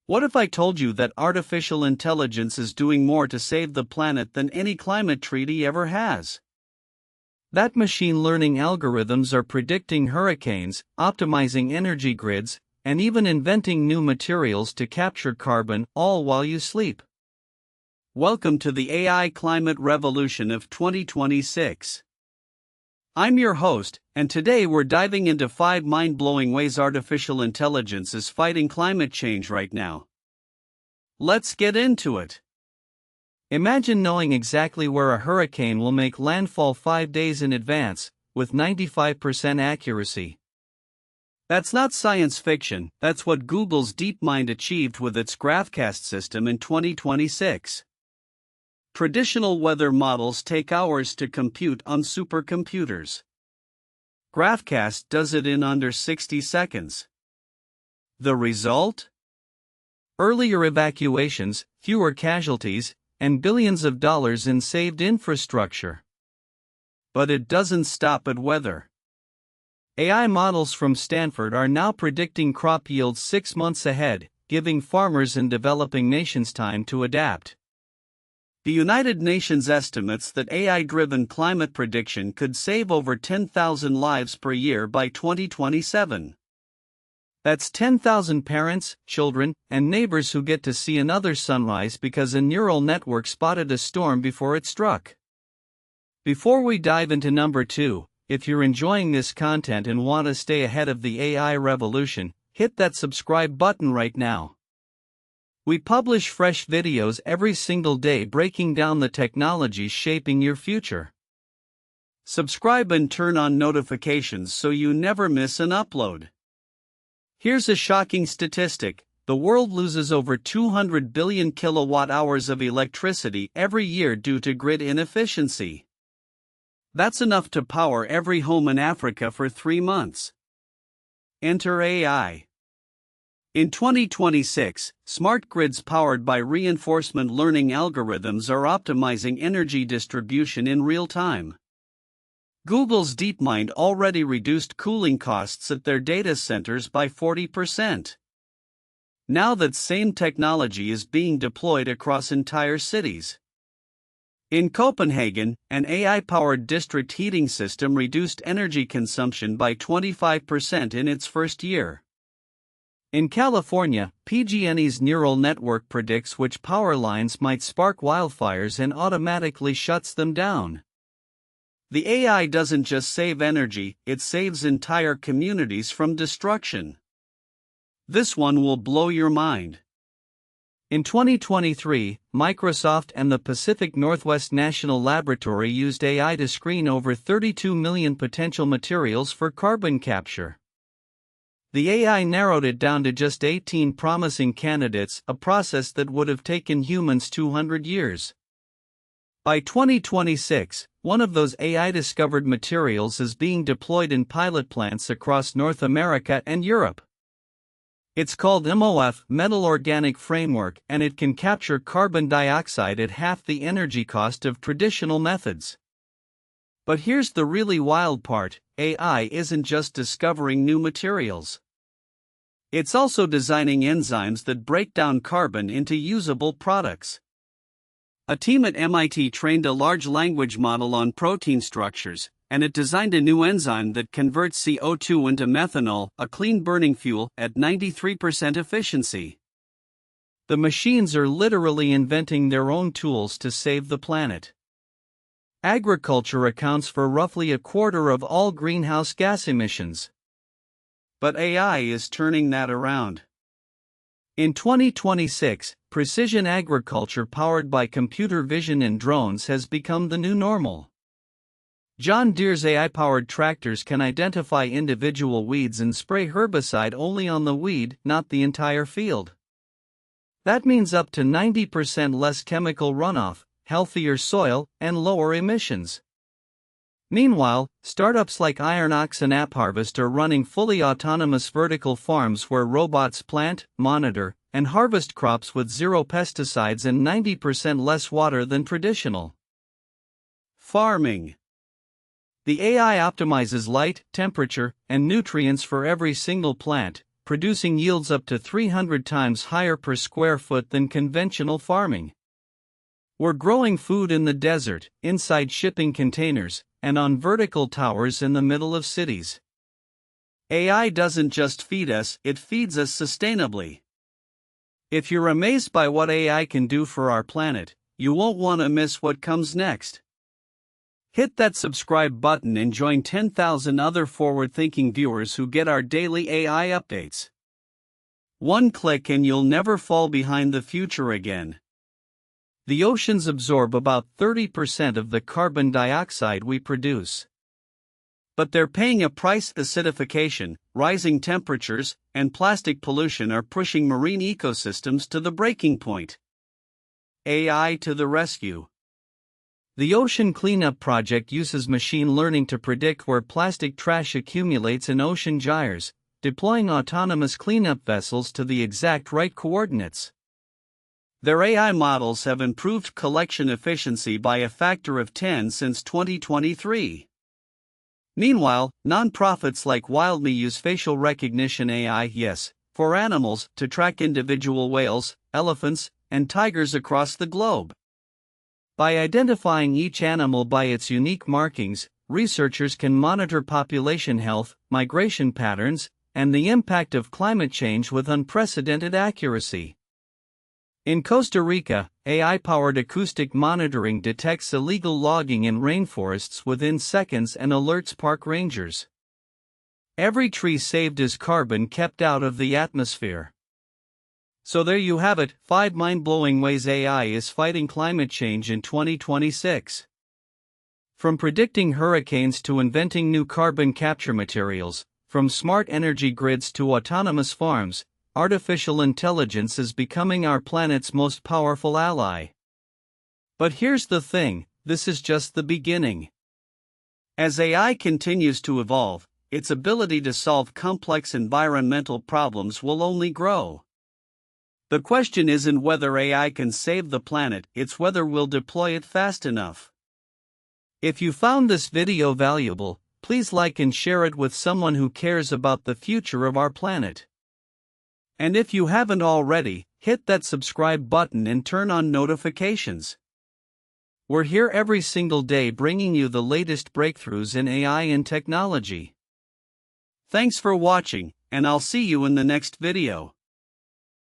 What if I told you that artificial intelligence is doing more to save the planet than any climate treaty ever has? That machine learning algorithms are predicting hurricanes, optimizing energy grids, and even inventing new materials to capture carbon, all while you sleep. Welcome to the AI climate revolution of 2026. I'm your host, and today we're diving into 5 mind-blowing ways artificial intelligence is fighting climate change right now. Let's get into it. Imagine knowing exactly where a hurricane will make landfall 5 days in advance, with 95% accuracy. That's not science fiction, that's what Google's DeepMind achieved with its GraphCast system in 2026. Traditional weather models take hours to compute on supercomputers. GraphCast does it in under 60 seconds. The result? Earlier evacuations, fewer casualties, and billions of dollars in saved infrastructure. But it doesn't stop at weather. AI models from Stanford are now predicting crop yields 6 months ahead, giving farmers in developing nations time to adapt. The United Nations estimates that AI-driven climate prediction could save over 10,000 lives per year by 2027. That's 10,000 parents, children, and neighbors who get to see another sunrise because a neural network spotted a storm before it struck. Before we dive into number 2, if you're enjoying this content and want to stay ahead of the AI revolution, hit that subscribe button right now. We publish fresh videos every single day breaking down the technologies shaping your future. Subscribe and turn on notifications so you never miss an upload. Here's a shocking statistic: the world loses over 200 billion kilowatt-hours of electricity every year due to grid inefficiency. That's enough to power every home in Africa for 3 months. Enter AI. In 2026, smart grids powered by reinforcement learning algorithms are optimizing energy distribution in real time. Google's DeepMind already reduced cooling costs at their data centers by 40%. Now that same technology is being deployed across entire cities. In Copenhagen, an AI-powered district heating system reduced energy consumption by 25% in its first year. In California, PG&E's neural network predicts which power lines might spark wildfires and automatically shuts them down. The AI doesn't just save energy, it saves entire communities from destruction. This one will blow your mind. In 2023, Microsoft and the Pacific Northwest National Laboratory used AI to screen over 32 million potential materials for carbon capture. The AI narrowed it down to just 18 promising candidates, a process that would have taken humans 200 years. By 2026, one of those AI-discovered materials is being deployed in pilot plants across North America and Europe. It's called MOF, Metal Organic Framework, and it can capture carbon dioxide at half the energy cost of traditional methods. But here's the really wild part: AI isn't just discovering new materials. It's also designing enzymes that break down carbon into usable products. A team at MIT trained a large language model on protein structures, and it designed a new enzyme that converts CO2 into methanol, a clean-burning fuel, at 93% efficiency. The machines are literally inventing their own tools to save the planet. Agriculture accounts for roughly a quarter of all greenhouse gas emissions. But AI is turning that around. In 2026, precision agriculture powered by computer vision and drones has become the new normal. John Deere's AI-powered tractors can identify individual weeds and spray herbicide only on the weed, not the entire field. That means up to 90% less chemical runoff, healthier soil, and lower emissions. Meanwhile, startups like IronOx and AppHarvest are running fully autonomous vertical farms where robots plant, monitor, and harvest crops with zero pesticides and 90% less water than traditional farming. The AI optimizes light, temperature, and nutrients for every single plant, producing yields up to 300 times higher per square foot than conventional farming. We're growing food in the desert, inside shipping containers, and on vertical towers in the middle of cities. AI doesn't just feed us, it feeds us sustainably. If you're amazed by what AI can do for our planet, you won't want to miss what comes next. Hit that subscribe button and join 10,000 other forward-thinking viewers who get our daily AI updates. One click and you'll never fall behind the future again. The oceans absorb about 30% of the carbon dioxide we produce. But they're paying a price. Acidification, rising temperatures, and plastic pollution are pushing marine ecosystems to the breaking point. AI to the rescue. The Ocean Cleanup Project uses machine learning to predict where plastic trash accumulates in ocean gyres, deploying autonomous cleanup vessels to the exact right coordinates. Their AI models have improved collection efficiency by a factor of 10 since 2023. Meanwhile, nonprofits like WildMe use facial recognition AI, for animals, to track individual whales, elephants, and tigers across the globe. By identifying each animal by its unique markings, researchers can monitor population health, migration patterns, and the impact of climate change with unprecedented accuracy. In Costa Rica, AI-powered acoustic monitoring detects illegal logging in rainforests within seconds and alerts park rangers. Every tree saved is carbon kept out of the atmosphere. So there you have it, 5 mind-blowing ways AI is fighting climate change in 2026. From predicting hurricanes to inventing new carbon capture materials, from smart energy grids to autonomous farms, artificial intelligence is becoming our planet's most powerful ally. But here's the thing, this is just the beginning. As AI continues to evolve, its ability to solve complex environmental problems will only grow. The question isn't whether AI can save the planet, it's whether we'll deploy it fast enough. If you found this video valuable, please like and share it with someone who cares about the future of our planet. And if you haven't already, hit that subscribe button and turn on notifications. We're here every single day bringing you the latest breakthroughs in AI and technology. Thanks for watching, and I'll see you in the next video.